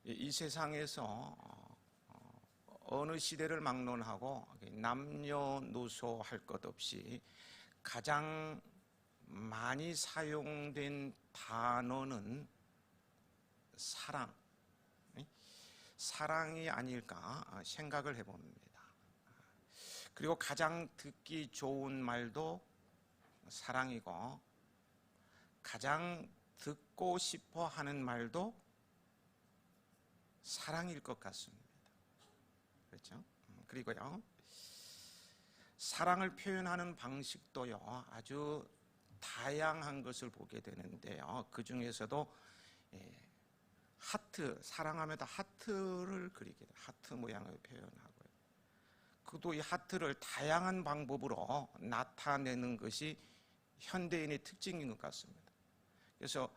이 세상에서 어느 시대를 막론하고 남녀노소 할 것 없이 가장 많이 사용된 단어는 사랑이 아닐까 생각을 해봅니다. 그리고 가장 듣기 좋은 말도 사랑이고, 가장 듣고 싶어 하는 말도 사랑일 것 같습니다. 그렇죠? 그리고요, 사랑을 표현하는 방식도요, 아주 다양한 것을 보게 되는데요. 그 중에서도 하트, 사랑하면서 하트를 그리게 돼요. 하트 모양을 표현하고요. 그도 이 하트를 다양한 방법으로 나타내는 것이 현대인의 특징인 것 같습니다. 그래서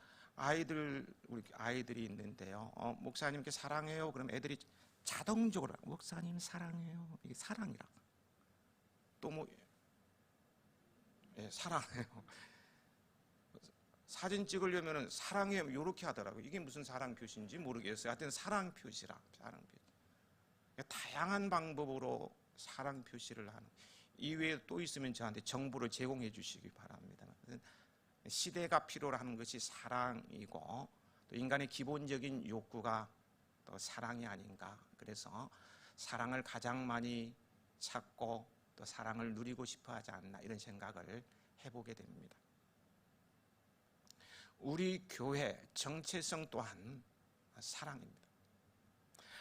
우리 아이들이 있는데요. 목사님께 사랑해요. 그럼 애들이 자동적으로 목사님 사랑해요. 이게 사랑이라. 또 사랑해요. 사진 찍으려면 사랑해요. 이렇게 하더라고요. 이게 무슨 사랑 표시인지 모르겠어요. 하여튼 사랑 표시라. 사랑 표시. 다양한 방법으로 사랑 표시를 하는. 이외에 또 있으면 저한테 정보를 제공해 주시기 바랍니다. 시대가 필요로 하는 것이 사랑이고, 또 인간의 기본적인 욕구가 또 사랑이 아닌가. 그래서 사랑을 가장 많이 찾고 또 사랑을 누리고 싶어 하지 않나, 이런 생각을 해보게 됩니다. 우리 교회 정체성 또한 사랑입니다.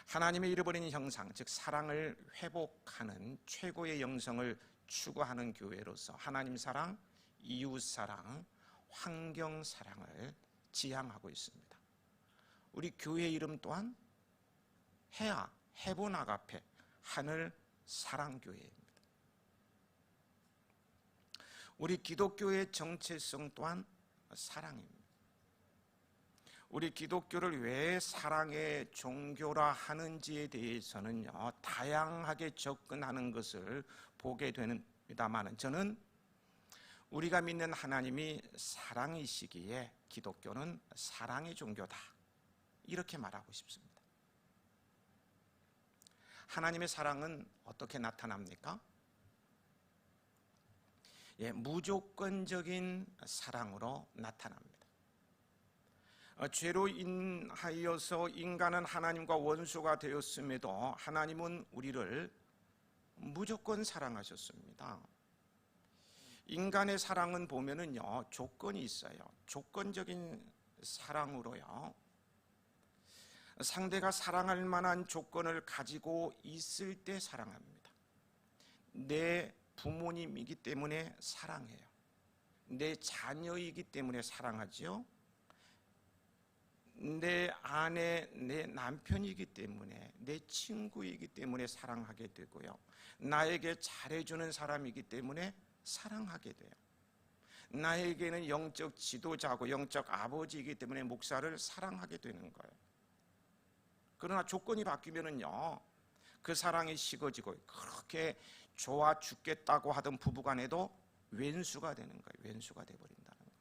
하나님의 잃어버린 형상, 즉 사랑을 회복하는 최고의 영성을 추구하는 교회로서 하나님 사랑, 이웃 사랑, 환경 사랑을 지향하고 있습니다. 우리 교회 이름 또한 헤븐 아가페, 하늘 사랑교회입니다. 우리 기독교의 정체성 또한 사랑입니다. 우리 기독교를 왜 사랑의 종교라 하는지에 대해서는요, 다양하게 접근하는 것을 보게 됩니다만, 저는 우리가 믿는 하나님이 사랑이시기에 기독교는 사랑의 종교다, 이렇게 말하고 싶습니다. 하나님의 사랑은 어떻게 나타납니까? 무조건적인 사랑으로 나타납니다. 죄로 인하여서 인간은 하나님과 원수가 되었음에도 하나님은 우리를 무조건 사랑하셨습니다. 인간의 사랑은 보면은요, 조건이 있어요. 조건적인 사랑으로요, 상대가 사랑할 만한 조건을 가지고 있을 때 사랑합니다. 내 부모님이기 때문에 사랑해요. 내 자녀이기 때문에 사랑하죠. 내 아내, 내 남편이기 때문에, 내 친구이기 때문에 사랑하게 되고요. 나에게 잘해주는 사람이기 때문에 사랑하게 돼요. 나에게는 영적 지도자고 영적 아버지이기 때문에 목사를 사랑하게 되는 거예요. 그러나 조건이 바뀌면은요, 그 사랑이 식어지고 그렇게 좋아 죽겠다고 하던 부부간에도 왼수가 되는 거예요. 왼수가 돼버린다는 거예요.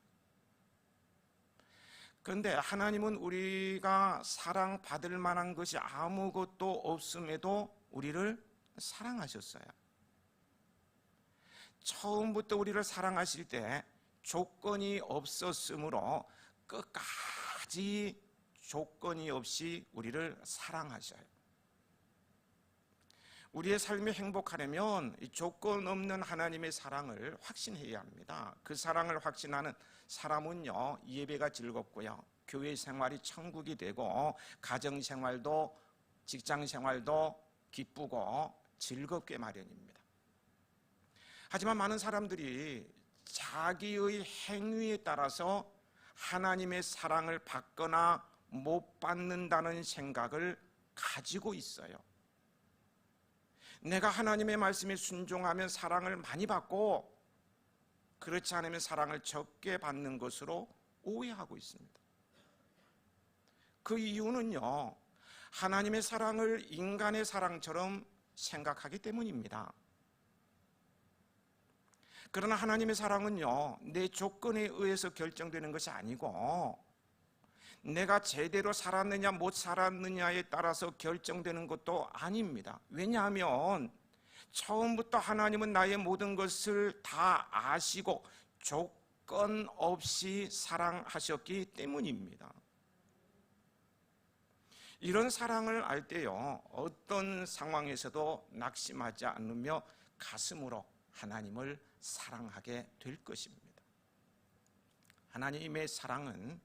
그런데 하나님은 우리가 사랑받을 만한 것이 아무것도 없음에도 우리를 사랑하셨어요. 처음부터 우리를 사랑하실 때 조건이 없었으므로 끝까지 조건이 없이 우리를 사랑하셔요. 우리의 삶이 행복하려면 이 조건 없는 하나님의 사랑을 확신해야 합니다. 그 사랑을 확신하는 사람은요, 예배가 즐겁고요, 교회 생활이 천국이 되고, 가정 생활도 직장 생활도 기쁘고 즐겁게 마련입니다. 하지만 많은 사람들이 자기의 행위에 따라서 하나님의 사랑을 받거나 못 받는다는 생각을 가지고 있어요. 내가 하나님의 말씀에 순종하면 사랑을 많이 받고, 그렇지 않으면 사랑을 적게 받는 것으로 오해하고 있습니다. 그 이유는요, 하나님의 사랑을 인간의 사랑처럼 생각하기 때문입니다. 그러나 하나님의 사랑은요, 내 조건에 의해서 결정되는 것이 아니고 내가 제대로 살았느냐 못 살았느냐에 따라서 결정되는 것도 아닙니다. 왜냐하면 처음부터 하나님은 나의 모든 것을 다 아시고 조건 없이 사랑하셨기 때문입니다. 이런 사랑을 알 때요, 어떤 상황에서도 낙심하지 않으며 가슴으로 하나님을 사랑하게 될 것입니다. 하나님의 사랑은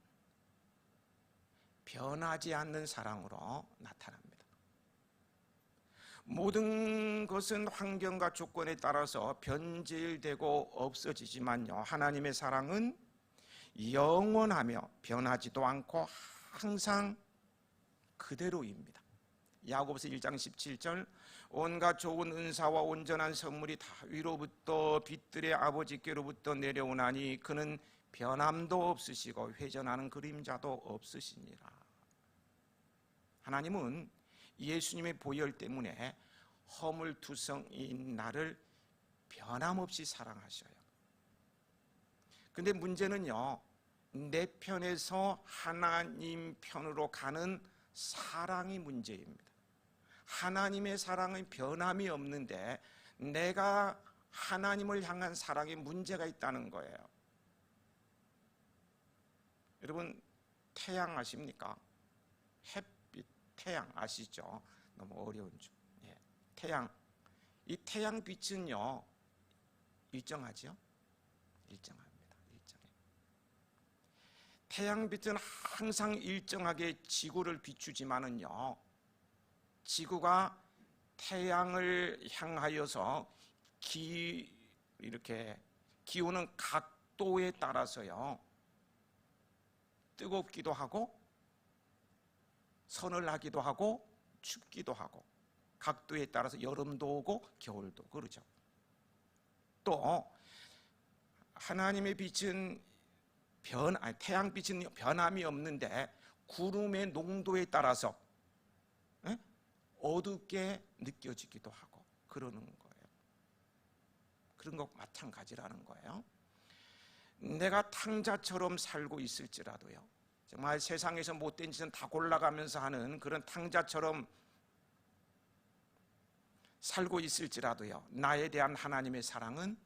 변하지 않는 사랑으로 나타납니다. 모든 것은 환경과 조건에 따라서 변질되고 없어지지만요, 하나님의 사랑은 영원하며 변하지도 않고 항상 그대로입니다. 야고보서 1장 17절, 온갖 좋은 은사와 온전한 선물이 다 위로부터 빛들의 아버지께로부터 내려오나니 그는 변함도 없으시고 회전하는 그림자도 없으시니라. 하나님은 예수님의 보혈 때문에 허물투성이인 나를 변함없이 사랑하셔요. 근데 문제는요, 내 편에서 하나님 편으로 가는 사랑이 문제입니다. 하나님의 사랑은 변함이 없는데 내가 하나님을 향한 사랑에 문제가 있다는 거예요. 여러분, 태양 아십니까? 햇빛, 태양 아시죠? 너무 어려운 줄. 예. 태양. 이 태양 빛은요, 일정하죠? 일정합니다. 일정해요. 태양 빛은 항상 일정하게 지구를 비추지만은요, 지구가 태양을 향하여서 이렇게 기우는 각도에 따라서요, 뜨겁기도 하고 서늘하기도 하고 춥기도 하고, 각도에 따라서 여름도 오고 겨울도 그러죠. 또 하나님의 빛은 태양빛은 변함이 없는데 구름의 농도에 따라서 어둡게 느껴지기도 하고 그러는 거예요. 그런 것 마찬가지라는 거예요. 내가 탕자처럼 살고 있을지라도요, 정말 세상에서 못된 짓은 다 골라가면서 하는 그런 탕자처럼 살고 있을지라도요, 나에 대한 하나님의 사랑은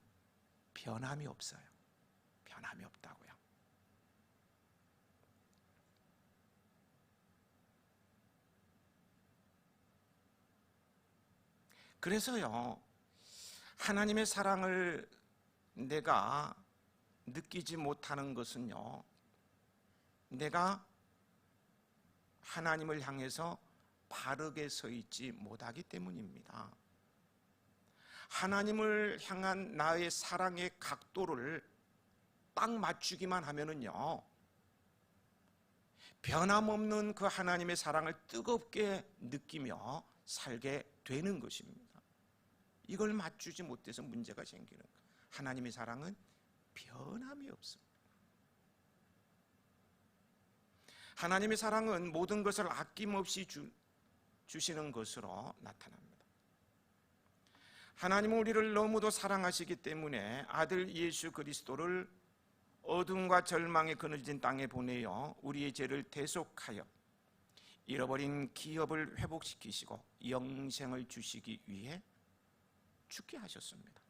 변함이 없어요. 변함이 없다고요. 그래서요, 하나님의 사랑을 내가 느끼지 못하는 것은요, 내가 하나님을 향해서 바르게 서 있지 못하기 때문입니다. 하나님을 향한 나의 사랑의 각도를 딱 맞추기만 하면은요, 변함없는 그 하나님의 사랑을 뜨겁게 느끼며 살게 되는 것입니다. 이걸 맞추지 못해서 문제가 생기는 거예요. 하나님의 사랑은 변함이 없습니다. 하나님의 사랑은 모든 것을 아낌없이 주시는 것으로 나타납니다. 하나님은 우리를 너무도 사랑하시기 때문에 아들 예수 그리스도를 어둠과 절망에 그늘진 땅에 보내어 우리의 죄를 대속하여 잃어버린 기업을 회복시키시고 영생을 주시기 위해 죽게 하셨습니다.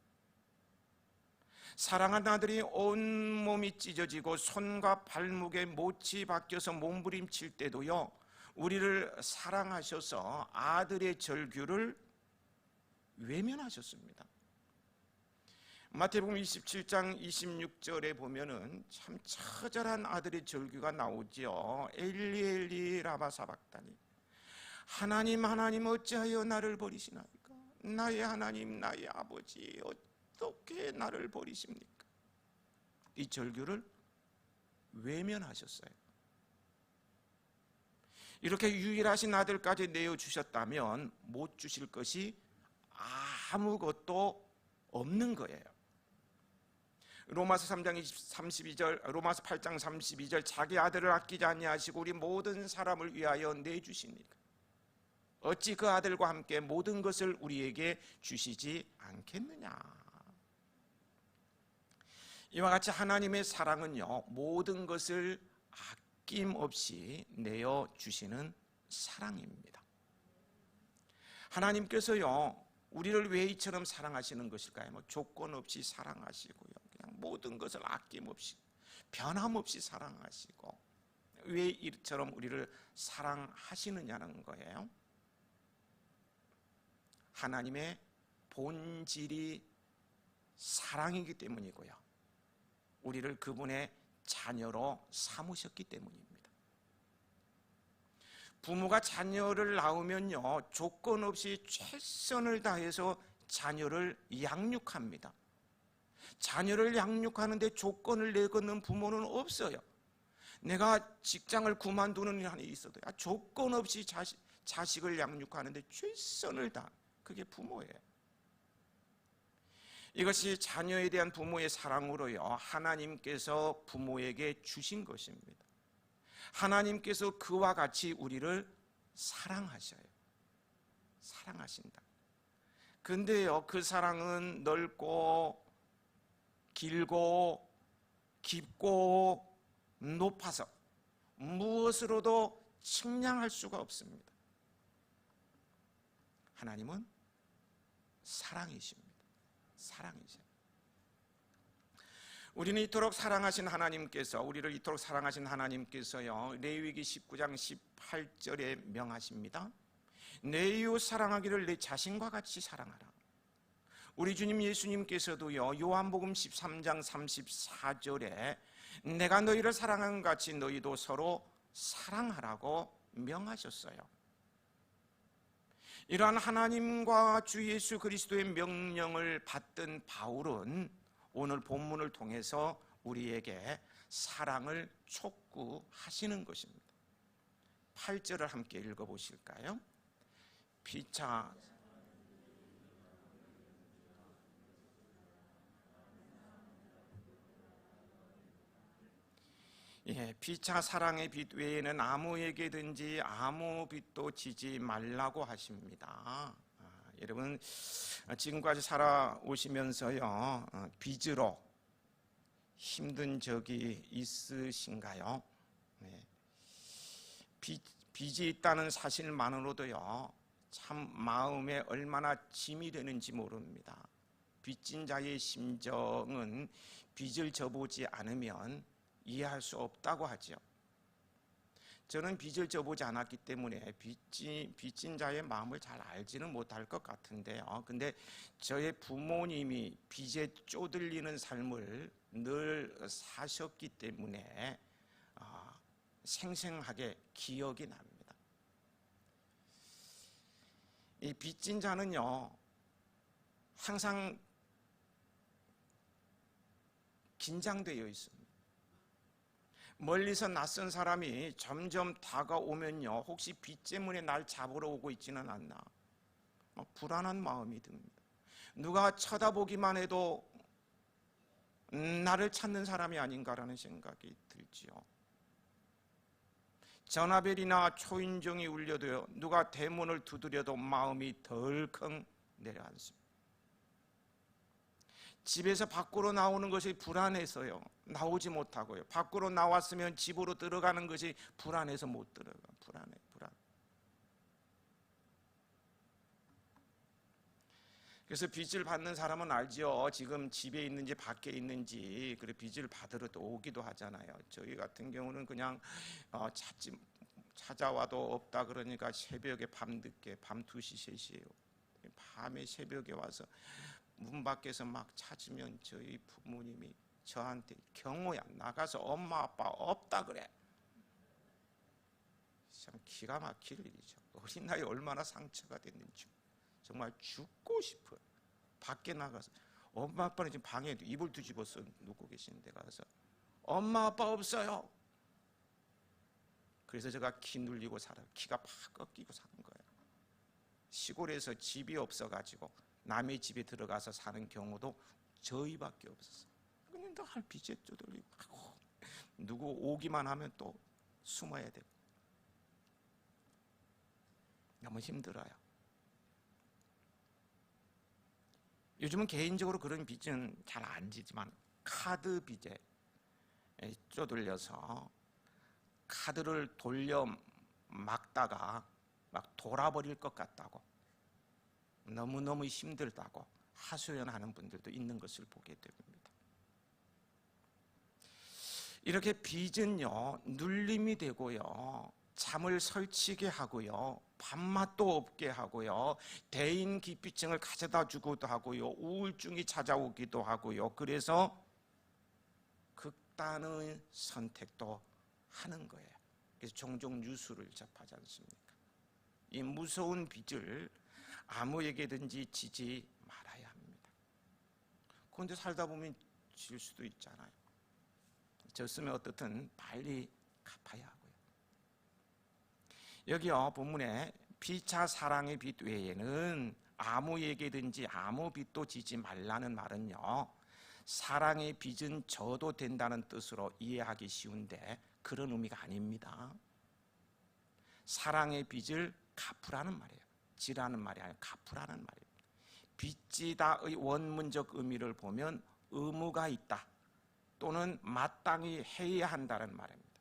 사랑하는 아들이 온몸이 찢어지고 손과 발목에 못이 박혀서 몸부림칠 때도요, 우리를 사랑하셔서 아들의 절규를 외면하셨습니다. 마태복음 27장 26절에 보면은 참 처절한 아들의 절규가 나오죠. 엘리 엘리 라마 사박다니, 하나님 하나님 어찌하여 나를 버리시나이까? 나의 하나님 나의 아버지 어떻게 나를 버리십니까? 이 절규를 외면하셨어요. 이렇게 유일하신 아들까지 내어주셨다면 못 주실 것이 아무것도 없는 거예요. 로마서 3장 32절, 로마서 8장 32절, 자기 아들을 아끼지 아니하시고 우리 모든 사람을 위하여 내주시니까 어찌 그 아들과 함께 모든 것을 우리에게 주시지 않겠느냐. 이와 같이 하나님의 사랑은요, 모든 것을 아낌없이 내어주시는 사랑입니다. 하나님께서요, 우리를 왜 이처럼 사랑하시는 것일까요? 뭐 조건 없이 사랑하시고요, 그냥 모든 것을 아낌없이 변함없이 사랑하시고, 왜 이처럼 우리를 사랑하시느냐는 거예요. 하나님의 본질이 사랑이기 때문이고요, 우리를 그분의 자녀로 삼으셨기 때문입니다. 부모가 자녀를 낳으면요, 조건 없이 최선을 다해서 자녀를 양육합니다. 자녀를 양육하는데 조건을 내걸는 부모는 없어요. 내가 직장을 그만두는 한이 있어도 조건 없이 자식을 양육하는데 최선을 다, 그게 부모예요. 이것이 자녀에 대한 부모의 사랑으로요, 하나님께서 부모에게 주신 것입니다. 하나님께서 그와 같이 우리를 사랑하셔요. 사랑하신다. 근데요, 그 사랑은 넓고 길고 깊고 높아서 무엇으로도 측량할 수가 없습니다. 하나님은 사랑이십니다. 사랑이세요. 우리는 이토록 사랑하신 하나님께서, 우리를 이토록 사랑하신 하나님께서요, 레위기 19장 18절에 명하십니다. 내 이웃 사랑하기를 내 자신과 같이 사랑하라. 우리 주님 예수님께서도요, 요한복음 13장 34절에 내가 너희를 사랑한 같이 너희도 서로 사랑하라고 명하셨어요. 이러한 하나님과 주 예수 그리스도의 명령을 받던 바울은 오늘 본문을 통해서 우리에게 사랑을 촉구하시는 것입니다. 8절을 함께 읽어보실까요? 피차 피차 사랑의 빛 외에는 아무에게든지 아무 빛도 지지 말라고 하십니다. 여러분, 지금까지 살아오시면서요, 빚으로 힘든 적이 있으신가요? 빚이 있다는 사실만으로도요, 참 마음에 얼마나 짐이 되는지 모릅니다. 빚진 자의 심정은 빚을 져보지 않으면 이해할 수 없다고 하죠. 저는 빚을 져보지 않았기 때문에 빚진 자의 마음을 잘 알지는 못할 것 같은데요. 근데 저의 부모님이 빚에 쪼들리는 삶을 늘 사셨기 때문에 생생하게 기억이 납니다. 이 빚진 자는요, 항상 긴장되어 있습니다. 멀리서 낯선 사람이 점점 다가오면요, 혹시 빚 때문에 날 잡으러 오고 있지는 않나, 불안한 마음이 듭니다. 누가 쳐다보기만 해도 나를 찾는 사람이 아닌가라는 생각이 들지요. 전화벨이나 초인종이 울려도요, 누가 대문을 두드려도 마음이 덜컹 내려앉습니다. 집에서 밖으로 나오는 것이 불안해서요, 나오지 못하고요, 밖으로 나왔으면 집으로 들어가는 것이 불안해서 못 들어가. 불안. 그래서 빚을 받는 사람은 알죠. 지금 집에 있는지 밖에 있는지. 그래, 빚을 받으러 또 오기도 하잖아요. 저희 같은 경우는 그냥 찾아와도 없다 그러니까 새벽에 밤늦게, 밤 2시, 3시에요. 밤에 새벽에 와서 문 밖에서 막 찾으면 저희 부모님이 저한테 경호야, 나가서 엄마 아빠 없다 그래. 참 기가 막힐 일이죠. 어린 나이에 얼마나 상처가 됐는지 정말 죽고 싶어요. 밖에 나가서 엄마 아빠는 지금 방에 이불 뒤집어서 눕고 계시는데 가서 엄마 아빠 없어요. 그래서 제가 키 눌리고 살아요. 키가 팍 꺾이고 사는 거예요. 시골에서 집이 없어가지고 남의 집에 들어가서 사는 경우도 저희밖에 없었어요. 그냥 다 빚에 쪼들리고 누구 오기만 하면 또 숨어야 되고 너무 힘들어요. 요즘은 개인적으로 그런 빚은 잘 안 지지만 카드 빚에 쪼들려서 카드를 돌려 막다가 막 돌아버릴 것 같다고, 너무너무 힘들다고 하소연하는 분들도 있는 것을 보게 됩니다. 이렇게 빚은요, 눌림이 되고요, 잠을 설치게 하고요, 밥맛도 없게 하고요, 대인기피증을 가져다 주기도 하고요, 우울증이 찾아오기도 하고요. 그래서 극단의 선택도 하는 거예요. 그래서 종종 뉴스를 접하지 않습니까? 이 무서운 빚을 아무에게든지 지지 말아야 합니다. 그런데 살다 보면 질 수도 있잖아요. 졌으면 어떻든 빨리 갚아야 하고요. 여기요, 본문에 피차 사랑의 빚 외에는 아무에게든지 아무 빚도 지지 말라는 말은요, 사랑의 빚은 져도 된다는 뜻으로 이해하기 쉬운데 그런 의미가 아닙니다. 사랑의 빚을 갚으라는 말이에요. 지라는 말이 아니라 갚으라는 말이에요. 빚지다의 원문적 의미를 보면 의무가 있다 또는 마땅히 해야 한다는 말입니다.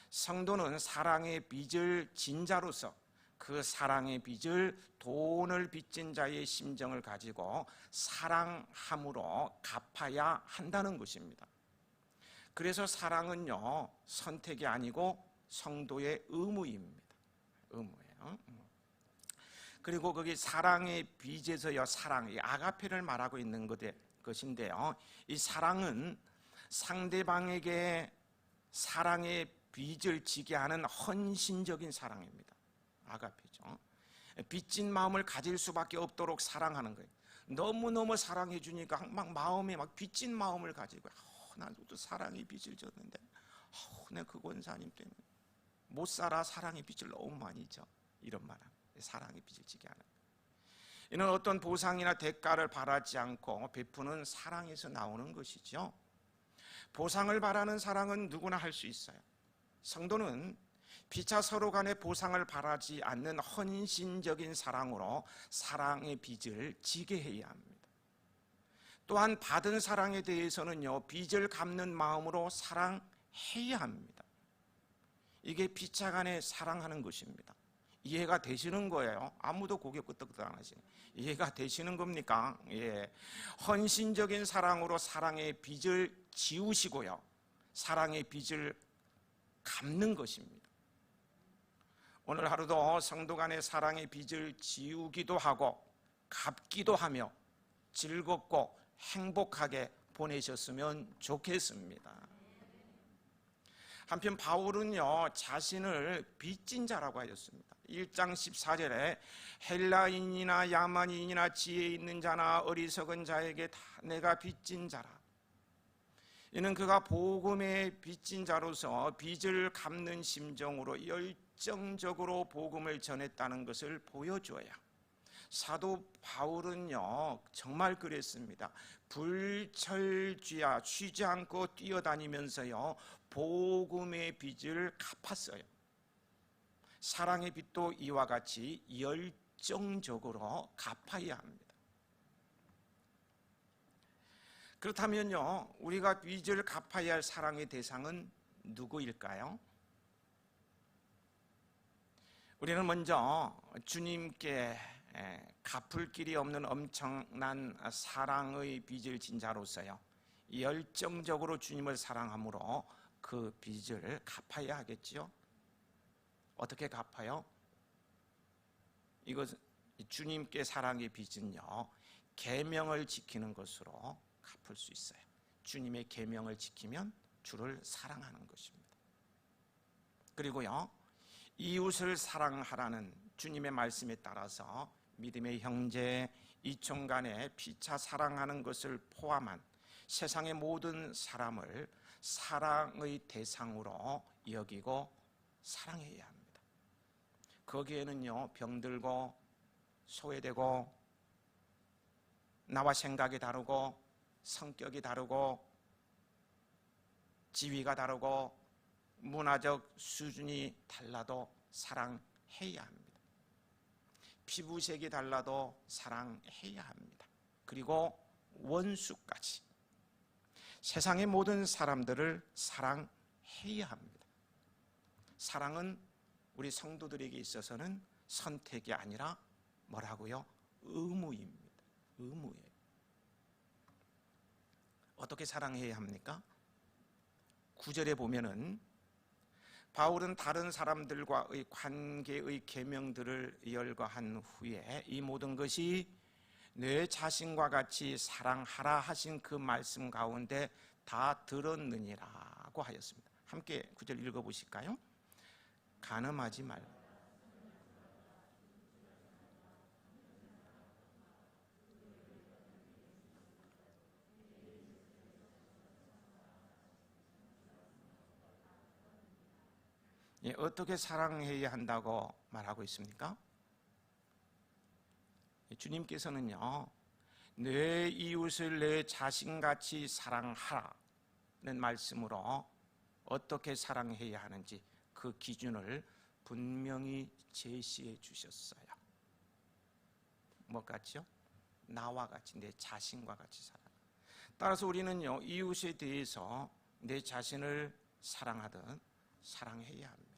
성도는 사랑의 빚을 진 자로서 그 사랑의 빚을 돈을 빚진 자의 심정을 가지고 사랑함으로 갚아야 한다는 것입니다. 그래서 사랑은요, 선택이 아니고 성도의 의무입니다. 의무예요. 그리고 거기 사랑의 빚에서요, 사랑, 이 아가페를 말하고 있는 것인데요, 이 사랑은 상대방에게 사랑의 빚을 지게 하는 헌신적인 사랑입니다. 아가페죠. 빚진 마음을 가질 수밖에 없도록 사랑하는 거예요. 너무너무 사랑해 주니까 막 마음에 막 빚진 마음을 가지고, 나도 사랑의 빚을 졌는데, 내 그 권사님 때문에 못 살아. 사랑의 빚을 너무 많이 져. 이런 말, 사랑의 빚을 지게 하는 거예요. 이는 어떤 보상이나 대가를 바라지 않고 베푸는 사랑에서 나오는 것이죠. 보상을 바라는 사랑은 누구나 할 수 있어요. 성도는 피차 서로 간의 보상을 바라지 않는 헌신적인 사랑으로 사랑의 빚을 지게 해야 합니다. 또한 받은 사랑에 대해서는요, 빚을 갚는 마음으로 사랑해야 합니다. 이게 피차 간에 사랑하는 것입니다. 이해가 되시는 거예요? 아무도 고개 끄덕끄덕 안 하시네. 이해가 되시는 겁니까? 예. 헌신적인 사랑으로 사랑의 빚을 지우시고요, 사랑의 빚을 갚는 것입니다. 오늘 하루도 성도 간의 사랑의 빚을 지우기도 하고 갚기도 하며 즐겁고 행복하게 보내셨으면 좋겠습니다. 한편 바울은요, 자신을 빚진 자라고 하였습니다. 1장 14절에 헬라인이나 야만인이나 지혜 있는 자나 어리석은 자에게 다 내가 빚진 자라. 이는 그가 복음의 빚진 자로서 빚을 갚는 심정으로 열정적으로 복음을 전했다는 것을 보여줘야. 사도 바울은요, 정말 그랬습니다. 불철주야, 쉬지 않고 뛰어다니면서요, 복음의 빚을 갚았어요. 사랑의 빚도 이와 같이 열정적으로 갚아야 합니다. 그렇다면요, 우리가 빚을 갚아야 할 사랑의 대상은 누구일까요? 우리는 먼저 주님께 갚을 길이 없는 엄청난 사랑의 빚을 진 자로서요, 열정적으로 주님을 사랑함으로 그 빚을 갚아야 하겠지요. 어떻게 갚아요? 이것, 주님께 사랑의 빚은요, 계명을 지키는 것으로 갚을 수 있어요. 주님의 계명을 지키면 주를 사랑하는 것입니다. 그리고요, 이웃을 사랑하라는 주님의 말씀에 따라서 믿음의 형제, 이촌 간에 피차 사랑하는 것을 포함한 세상의 모든 사람을 사랑의 대상으로 여기고 사랑해야 합니다. 거기에는요, 병들고 소외되고 나와 생각이 다르고 성격이 다르고 지위가 다르고 문화적 수준이 달라도 사랑해야 합니다. 피부색이 달라도 사랑해야 합니다. 그리고 원수까지 세상의 모든 사람들을 사랑해야 합니다. 사랑은 우리 성도들에게 있어서는 선택이 아니라 뭐라고요? 의무입니다. 의무예요. 어떻게 사랑해야 합니까? 9절에 보면은 바울은 다른 사람들과의 관계의 계명들을 열거한 후에 이 모든 것이 내 자신과 같이 사랑하라 하신 그 말씀 가운데 다 들었느니라고 하였습니다. 함께 9절 읽어보실까요? 간음하지 말라. 예, 어떻게 사랑해야 한다고 말하고 있습니까? 주님께서는요, 내 이웃을 내 자신같이 사랑하라는 말씀으로 어떻게 사랑해야 하는지 그 기준을 분명히 제시해 주셨어요. 뭐 같죠? 나와 같이, 내 자신과 같이 사랑. 따라서 우리는요, 이웃에 대해서 내 자신을 사랑하듯 사랑해야 합니다.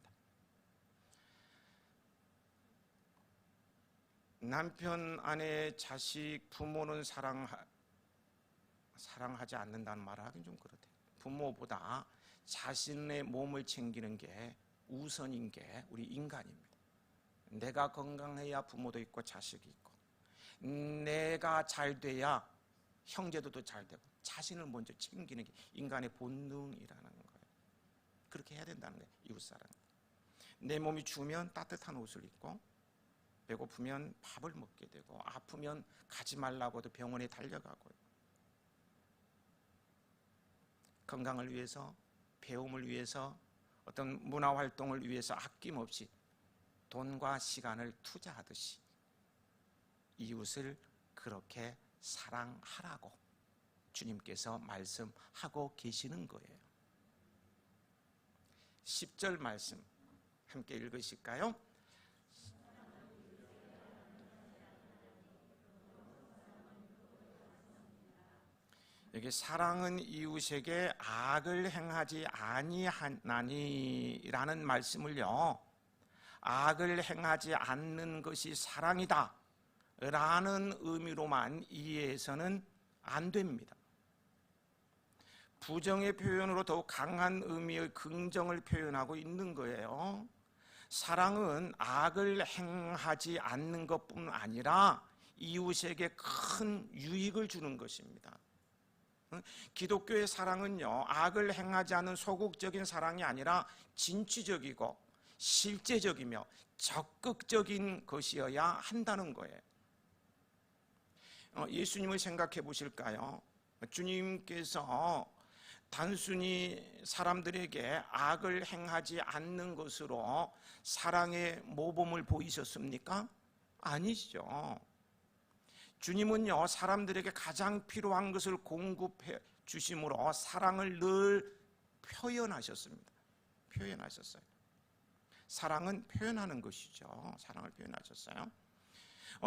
남편, 아내, 자식, 부모는 사랑하지 않는다는 말을 하긴 좀 그렇대요. 부모보다 자신의 몸을 챙기는 게 우선인 게 우리 인간입니다. 내가 건강해야 부모도 있고 자식이 있고, 내가 잘 돼야 형제도 잘 되고, 자신을 먼저 챙기는 게 인간의 본능이라는 거예요. 그렇게 해야 된다는 거예요. 이웃사랑. 내 몸이 추우면 따뜻한 옷을 입고, 배고프면 밥을 먹게 되고, 아프면 가지 말라고도 병원에 달려가고요. 건강을 위해서, 배움을 위해서, 어떤 문화활동을 위해서 아낌없이 돈과 시간을 투자하듯이 이웃을 그렇게 사랑하라고 주님께서 말씀하고 계시는 거예요. 10절 말씀 함께 읽으실까요? 여기 사랑은 이웃에게 악을 행하지 아니하나니라는 말씀을요, 악을 행하지 않는 것이 사랑이다 라는 의미로만 이해해서는 안 됩니다. 부정의 표현으로 더욱 강한 의미의 긍정을 표현하고 있는 거예요. 사랑은 악을 행하지 않는 것뿐 아니라 이웃에게 큰 유익을 주는 것입니다. 기독교의 사랑은요, 악을 행하지 않은 소극적인 사랑이 아니라 진취적이고 실제적이며 적극적인 것이어야 한다는 거예요. 예수님을 생각해 보실까요? 주님께서 단순히 사람들에게 악을 행하지 않는 것으로 사랑의 모범을 보이셨습니까? 아니죠. 주님은요, 사람들에게 가장 필요한 것을 공급해 주심으로 사랑을 늘 표현하셨습니다. 표현하셨어요. 사랑은 표현하는 것이죠. 사랑을 표현하셨어요.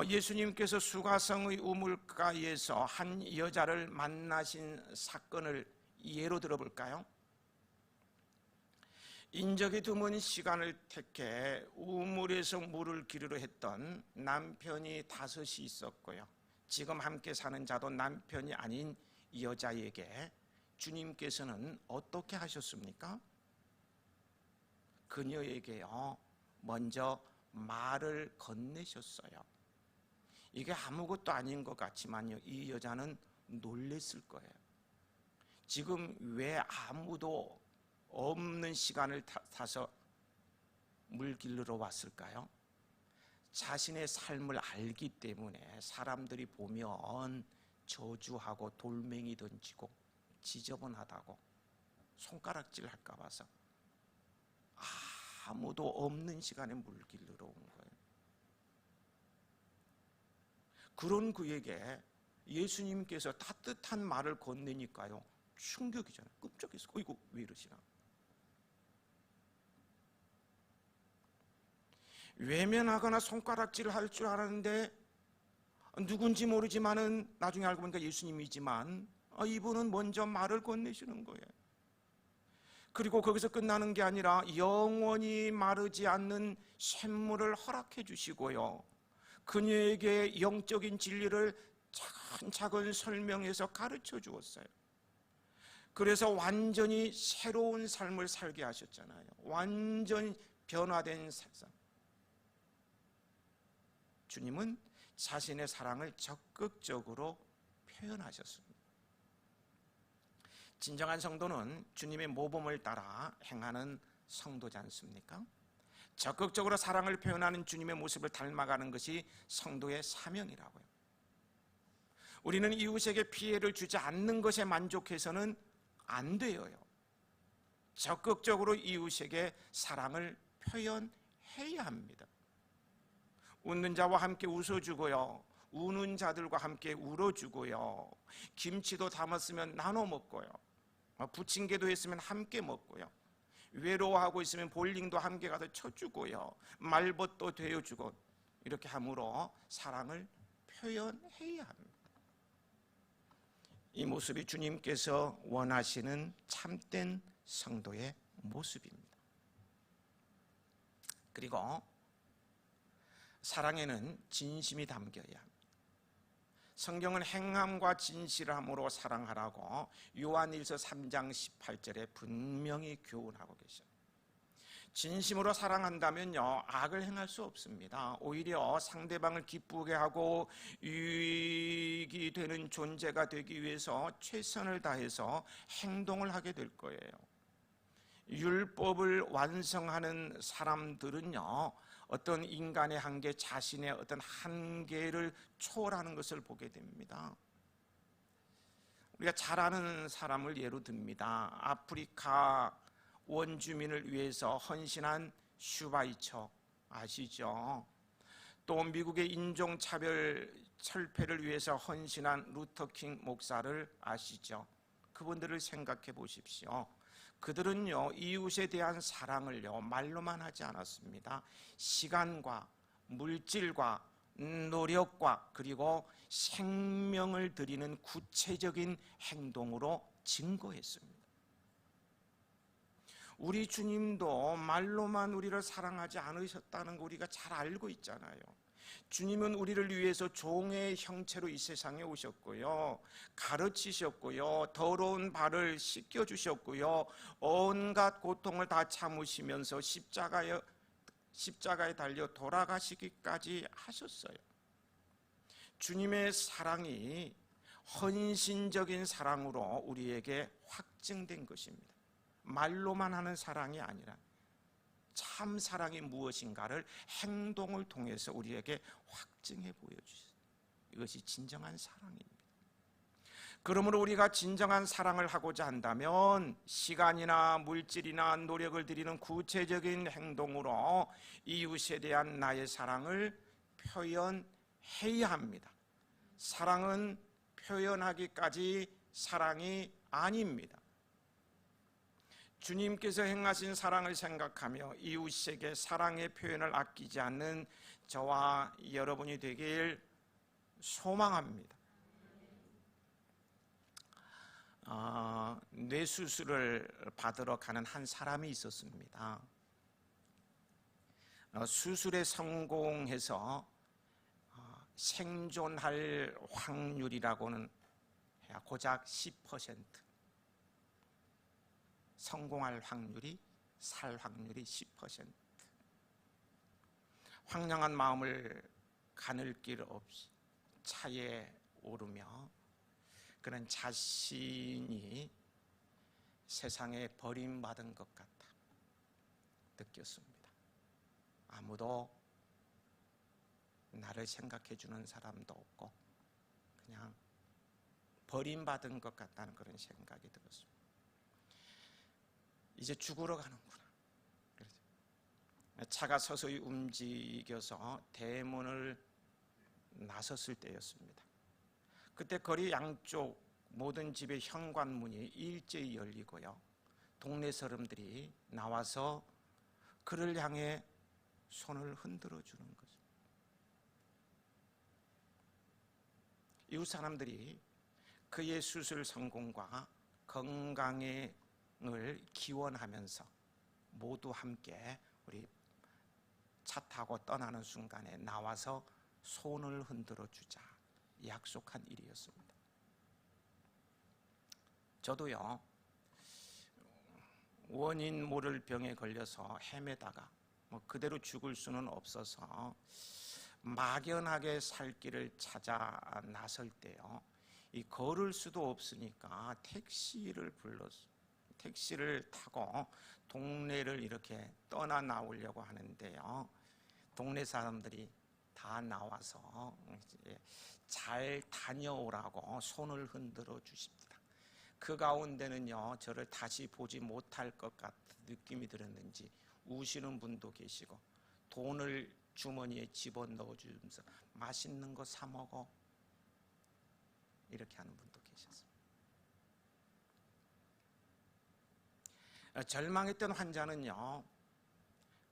예수님께서 수가성의 우물가에서 한 여자를 만나신 사건을 예로 들어볼까요? 인적이 드문 시간을 택해 우물에서 물을 기르려 했던 남편이 5이 있었고요. 지금 함께 사는 자도 남편이 아닌 여자에게 주님께서는 어떻게 하셨습니까? 그녀에게요, 먼저 말을 건네셨어요. 이게 아무것도 아닌 것 같지만요, 이 여자는 놀랬을 거예요. 지금 왜 아무도 없는 시간을 타서 물 길르러 왔을까요? 자신의 삶을 알기 때문에 사람들이 보면 저주하고 돌멩이 던지고 지저분하다고 손가락질 할까 봐서 아무도 없는 시간에 물 길르러 온 거예요. 그런 그에게 예수님께서 따뜻한 말을 건네니까요, 충격이잖아요. 끔찍했어. 이거 왜 이러시나? 외면하거나 손가락질을 할 줄 알았는데, 누군지 모르지만은 나중에 알고 보니까 예수님이지만 이분은 먼저 말을 건네시는 거예요. 그리고 거기서 끝나는 게 아니라 영원히 마르지 않는 샘물을 허락해 주시고요, 그녀에게 영적인 진리를 차근차근 설명해서 가르쳐 주었어요. 그래서 완전히 새로운 삶을 살게 하셨잖아요. 완전히 변화된 세상. 주님은 자신의 사랑을 적극적으로 표현하셨습니다. 진정한 성도는 주님의 모범을 따라 행하는 성도지 않습니까? 적극적으로 사랑을 표현하는 주님의 모습을 닮아가는 것이 성도의 사명이라고요. 우리는 이웃에게 피해를 주지 않는 것에 만족해서는 안 돼요. 적극적으로 이웃에게 사랑을 표현해야 합니다. 웃는 자와 함께 웃어주고요, 우는 자들과 함께 울어주고요, 김치도 담았으면 나눠 먹고요, 부침개도 했으면 함께 먹고요, 외로워하고 있으면 볼링도 함께 가서 쳐주고요, 말벗도 되어주고, 이렇게 함으로 사랑을 표현해야 합니다. 이 모습이 주님께서 원하시는 참된 성도의 모습입니다. 그리고 사랑에는 진심이 담겨야 합니다. 성경은 행함과 진실함으로 사랑하라고 요한일서 3장 18절에 분명히 교훈하고 계셔요. 진심으로 사랑한다면요, 악을 행할 수 없습니다. 오히려 상대방을 기쁘게 하고 유익이 되는 존재가 되기 위해서 최선을 다해서 행동을 하게 될 거예요. 율법을 완성하는 사람들은요, 어떤 인간의 한계, 자신의 어떤 한계를 초월하는 것을 보게 됩니다. 우리가 잘 아는 사람을 예로 듭니다. 아프리카 원주민을 위해서 헌신한 슈바이처 아시죠? 또 미국의 인종차별 철폐를 위해서 헌신한 루터킹 목사를 아시죠? 그분들을 생각해 보십시오. 그들은요, 이웃에 대한 사랑을요, 말로만 하지 않았습니다. 시간과 물질과 노력과 그리고 생명을 드리는 구체적인 행동으로 증거했습니다. 우리 주님도 말로만 우리를 사랑하지 않으셨다는 거 우리가 잘 알고 있잖아요. 주님은 우리를 위해서 종의 형체로 이 세상에 오셨고요, 가르치셨고요, 더러운 발을 씻겨주셨고요, 온갖 고통을 다 참으시면서 십자가에 달려 돌아가시기까지 하셨어요. 주님의 사랑이 헌신적인 사랑으로 우리에게 확증된 것입니다. 말로만 하는 사랑이 아니라 참 사랑이 무엇인가를 행동을 통해서 우리에게 확증해 보여주셨어요. 이것이 진정한 사랑입니다. 그러므로 우리가 진정한 사랑을 하고자 한다면 시간이나 물질이나 노력을 들이는 구체적인 행동으로 이웃에 대한 나의 사랑을 표현해야 합니다. 사랑은 표현하기까지 사랑이 아닙니다. 주님께서 행하신 사랑을 생각하며 이웃에게 사랑의 표현을 아끼지 않는 저와 여러분이 되길 소망합니다. 뇌수술을 받으러 가는 한 사람이 있었습니다. 수술에 성공해서 생존할 확률이라고는 고작 10%, 성공할 확률이, 살 확률이 10%. 황량한 마음을 가눌 길 없이 차에 오르며 그는 자신이 세상에 버림받은 것 같아 느꼈습니다. 아무도 나를 생각해 주는 사람도 없고 그냥 버림받은 것 같다는 그런 생각이 들었습니다. 이제 죽으러 가는구나. 차가 서서히 움직여서 대문을 나섰을 때였습니다. 그때 거리 양쪽 모든 집의 현관문이 일제히 열리고요, 동네 사람들이 나와서 그를 향해 손을 흔들어 주는 거죠. 이웃 사람들이 그의 수술 성공과 건강에 기원하면서 모두 함께 우리 차 타고 떠나는 순간에 나와서 손을 흔들어 주자 약속한 일이었습니다. 저도요, 원인 모를 병에 걸려서 헤매다가 그대로 죽을 수는 없어서 막연하게 살 길을 찾아 나설 때요, 이 걸을 수도 없으니까 택시를 타고 동네를 이렇게 떠나 나오려고 하는데요, 동네 사람들이 다 나와서 잘 다녀오라고 손을 흔들어 주십니다. 그 가운데는요, 저를 다시 보지 못할 것 같은 느낌이 들었는지 우시는 분도 계시고, 돈을 주머니에 집어넣어 주면서 맛있는 거 사 먹어 이렇게 하는 분도 계셨습니다. 절망했던 환자는요,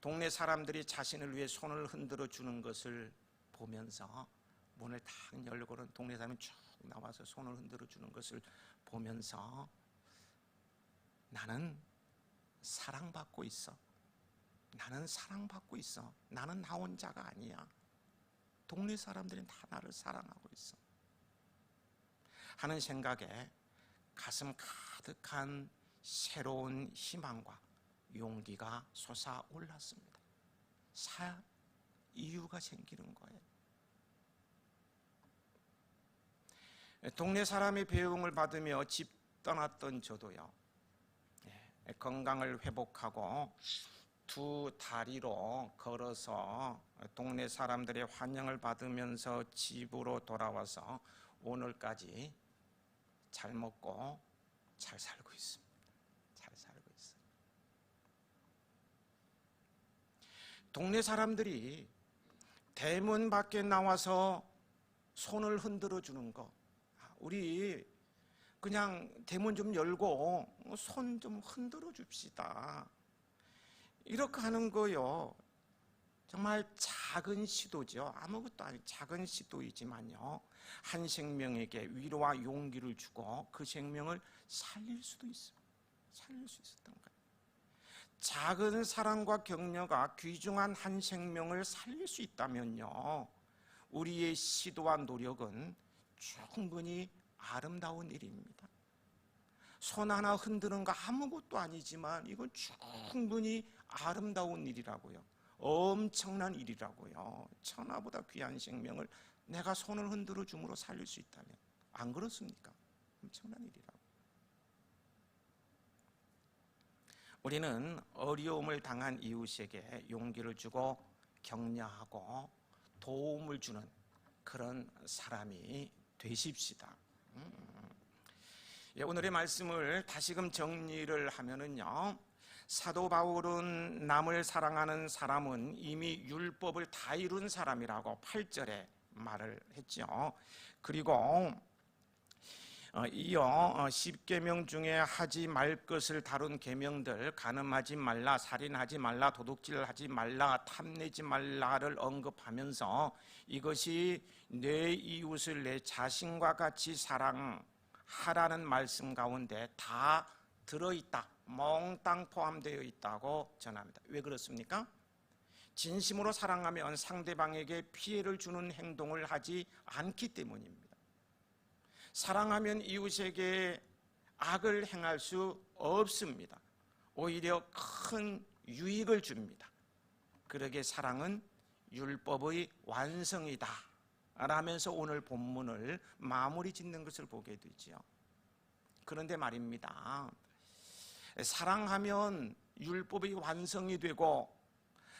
동네 사람들이 자신을 위해 손을 흔들어 주는 것을 보면서, 문을 탁 열고는 동네 사람이 쭉 나와서 손을 흔들어 주는 것을 보면서, 나는 사랑받고 있어. 나는 사랑받고 있어. 나는 나 혼자가 아니야. 동네 사람들은 다 나를 사랑하고 있어 하는 생각에 가슴 가득한 새로운 희망과 용기가 솟아올랐습니다. 살 이유가 생기는 거예요. 동네 사람의 배웅을 받으며 집 떠났던 저도요, 건강을 회복하고 두 다리로 걸어서 동네 사람들의 환영을 받으면서 집으로 돌아와서 오늘까지 잘 먹고 잘 살고 있습니다. 잘 살고 있어요. 동네 사람들이 대문 밖에 나와서 손을 흔들어 주는 거, 우리 그냥 대문 좀 열고 손 좀 흔들어 줍시다, 이렇게 하는 거요, 정말 작은 시도죠. 아무것도 아닌 작은 시도이지만요, 한 생명에게 위로와 용기를 주고 그 생명을 살릴 수도 있어요. 살릴 수 있었던 거예요. 작은 사랑과 격려가 귀중한 한 생명을 살릴 수 있다면요, 우리의 시도와 노력은 충분히 아름다운 일입니다. 손 하나 흔드는 거 아무것도 아니지만 이건 충분히 아름다운 일이라고요. 엄청난 일이라고요. 천하보다 귀한 생명을 내가 손을 흔들어 줌으로 살릴 수 있다면, 안 그렇습니까? 엄청난 일이라고. 우리는 어려움을 당한 이웃에게 용기를 주고 격려하고 도움을 주는 그런 사람이 되십시다. 오늘의 말씀을 다시금 정리를 하면은요, 사도 바울은 남을 사랑하는 사람은 이미 율법을 다 이룬 사람이라고 8절에 말을 했죠. 그리고 이어 10계명 중에 하지 말 것을 다룬 계명들, 간음하지 말라, 살인하지 말라, 도둑질하지 말라, 탐내지 말라를 언급하면서 이것이 내 이웃을 내 자신과 같이 사랑하라는 말씀 가운데 다 들어있다, 몽땅 포함되어 있다고 전합니다. 왜 그렇습니까? 진심으로 사랑하면 상대방에게 피해를 주는 행동을 하지 않기 때문입니다. 사랑하면 이웃에게 악을 행할 수 없습니다. 오히려 큰 유익을 줍니다. 그러기에 사랑은 율법의 완성이다 라면서 오늘 본문을 마무리 짓는 것을 보게 되죠. 그런데 말입니다, 사랑하면 율법의 완성이 되고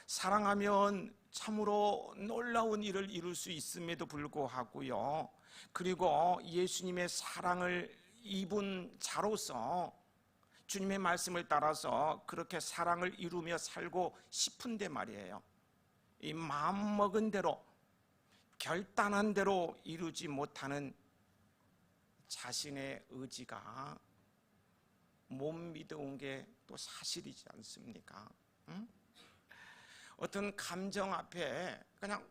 사랑하면 참으로 놀라운 일을 이룰 수 있음에도 불구하고요, 그리고 예수님의 사랑을 입은 자로서 주님의 말씀을 따라서 그렇게 사랑을 이루며 살고 싶은데 말이에요, 이 마음먹은 대로 결단한 대로 이루지 못하는 자신의 의지가 못 믿어온 게 또 사실이지 않습니까? 어떤 감정 앞에 그냥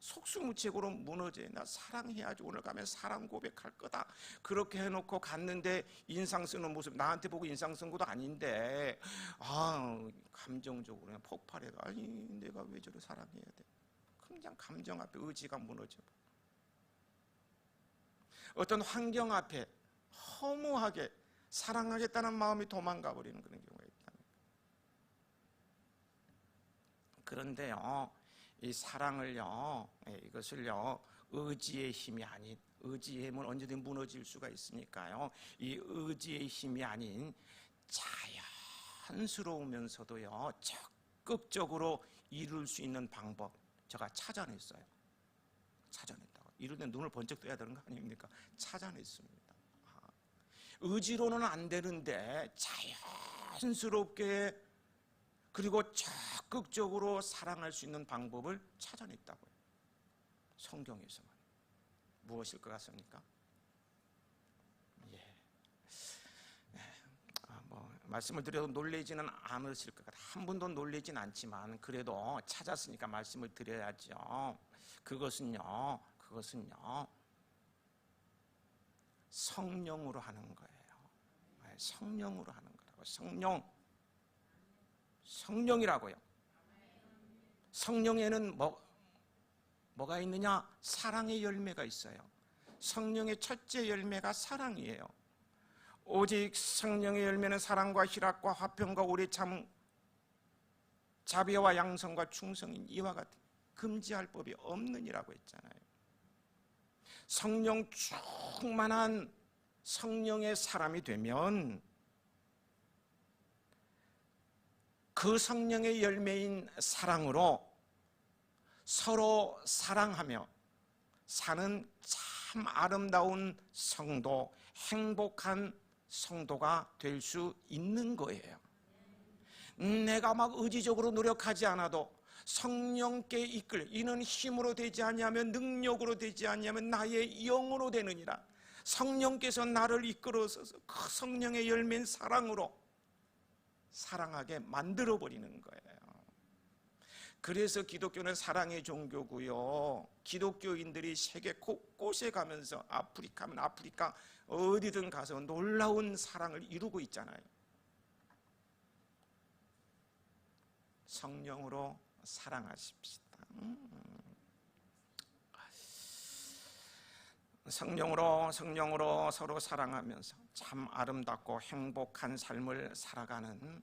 속수무책으로 무너져. 나 사랑해야지. 오늘 가면 사랑 고백할 거다. 그렇게 해놓고 갔는데 인상 쓰는 모습, 나한테 보고 인상 쓴 것도 아닌데 감정적으로 그냥 폭발해가. 아니 내가 왜 저를 사랑해야 돼? 그냥 감정 앞에 의지가 무너져. 어떤 환경 앞에 허무하게 사랑하겠다는 마음이 도망가 버리는 그런 경우가 있다. 그런데요, 이 사랑을요, 이것을요, 의지의 힘이 아닌, 의지의 힘은 언제든 무너질 수가 있으니까요, 이 의지의 힘이 아닌 자연스러우면서도요, 적극적으로 이룰 수 있는 방법, 제가 찾아냈어요. 찾아냈다고. 이럴 때 눈을 번쩍 떠야 되는 거 아닙니까? 찾아냈습니다. 의지로는 안 되는데 자연스럽게 그리고 적극적으로 사랑할 수 있는 방법을 찾아냈다고요. 성경에서만. 무엇일 것 같습니까? 말씀을 드려도 놀라지는 않으실 것 같아요. 한 분도 놀라진 않지만 그래도 찾았으니까 말씀을 드려야죠. 그것은요 성령으로 하는 거예요. 성령으로 하는 거라고. 성령이라고요. 성령에는 뭐가 있느냐? 사랑의 열매가 있어요. 성령의 첫째 열매가 사랑이에요. 오직 성령의 열매는 사랑과 희락과 화평과 오래 참 자비와 양성과 충성인 이와 같은 금지할 법이 없느니라고 했잖아요. 성령 충만한 성령의 사람이 되면 그 성령의 열매인 사랑으로 서로 사랑하며 사는 참 아름다운 성도, 행복한 성도가 될 수 있는 거예요. 내가 막 의지적으로 노력하지 않아도 성령께 이는 힘으로 되지 아니하면 능력으로 되지 아니하면 나의 영으로 되느니라. 성령께서 나를 이끌어서 그 성령의 열매인 사랑으로 사랑하게 만들어 버리는 거예요. 그래서 기독교는 사랑의 종교고요. 기독교인들이 세계 곳곳에 가면서 아프리카면 아프리카 어디든 가서 놀라운 사랑을 이루고 있잖아요. 성령으로 사랑하십시다. 성령으로 서로 사랑하면서 참 아름답고 행복한 삶을 살아가는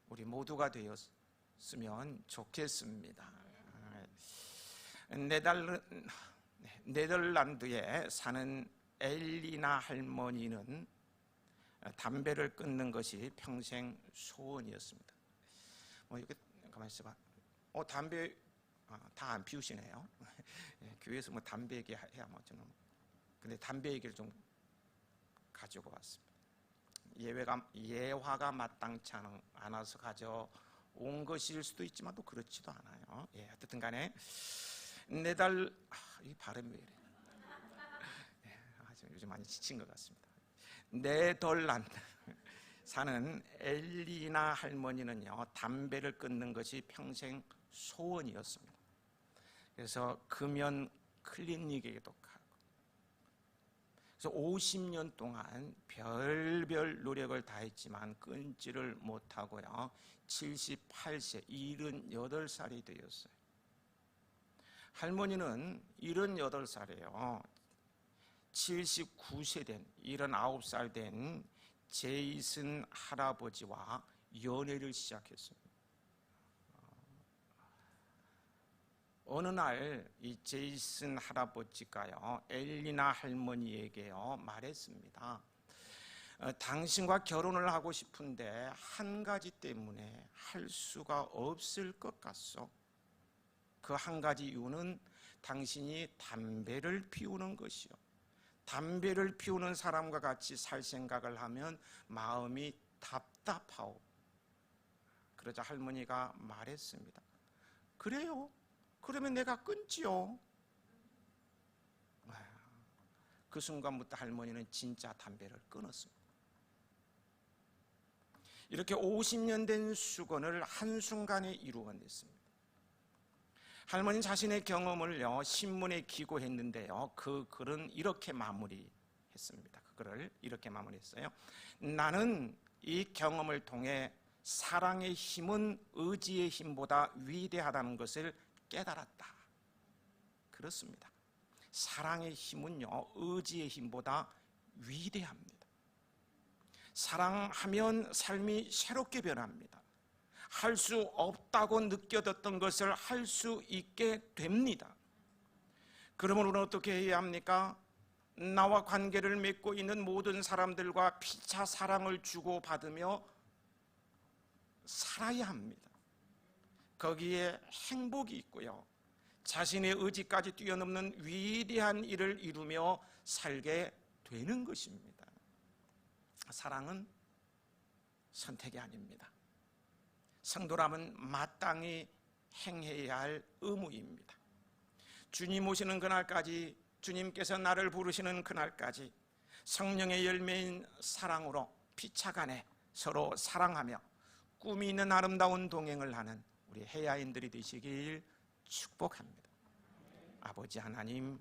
우리 모두가 되었으면 좋겠습니다. 네덜란드에 사는 엘리나 할머니는 담배를 끊는 것이 평생 소원이었습니다. 이렇게 가만히 있어봐. 담배 다 안 피우시네요. 교회에서 담배 얘기해야 저는. 근데 담배 얘기를 좀 가지고 왔습니다. 예화가 마땅치 않아서 가져온 것일 수도 있지만 또 그렇지도 않아요. 어쨌든 간에 이 발음이 왜 이래? 요즘 많이 지친 것 같습니다. 네덜란드 사는 엘리나 할머니는요, 담배를 끊는 것이 평생 소원이었습니다. 그래서 금연 클리닉에도 가고, 그래서 50년 동안 별별 노력을 다했지만 끊지를 못하고요, 78세, 78살이 되었어요. 할머니는 78살이에요. 79세 된, 79살 된 제이슨 할아버지와 연애를 시작했습니다. 어느 날 이 제이슨 할아버지가요, 엘리나 할머니에게요 말했습니다. 당신과 결혼을 하고 싶은데 한 가지 때문에 할 수가 없을 것 같소. 그 한 가지 이유는 당신이 담배를 피우는 것이요. 담배를 피우는 사람과 같이 살 생각을 하면 마음이 답답하오. 그러자 할머니가 말했습니다. 그래요? 그러면 내가 끊지요. 그 순간부터 할머니는 진짜 담배를 끊었습니다. 이렇게 50년 된 수건을 한순간에 이루어냈습니다. 할머니 자신의 경험을요 신문에 기고했는데요, 그 글은 이렇게 마무리했습니다. 그 글을 이렇게 마무리했어요. 나는 이 경험을 통해 사랑의 힘은 의지의 힘보다 위대하다는 것을 깨달았다. 그렇습니다. 사랑의 힘은요 의지의 힘보다 위대합니다. 사랑하면 삶이 새롭게 변합니다. 할 수 없다고 느껴졌던 것을 할 수 있게 됩니다. 그러면 우리는 어떻게 해야 합니까? 나와 관계를 맺고 있는 모든 사람들과 피차 사랑을 주고받으며 살아야 합니다. 거기에 행복이 있고요, 자신의 의지까지 뛰어넘는 위대한 일을 이루며 살게 되는 것입니다. 사랑은 선택이 아닙니다. 성도라면 마땅히 행해야 할 의무입니다. 주님 오시는 그날까지, 주님께서 나를 부르시는 그날까지 성령의 열매인 사랑으로 피차간에 서로 사랑하며 꿈이 있는 아름다운 동행을 하는 우리 해야인들이 되시길 축복합니다. 아버지 하나님,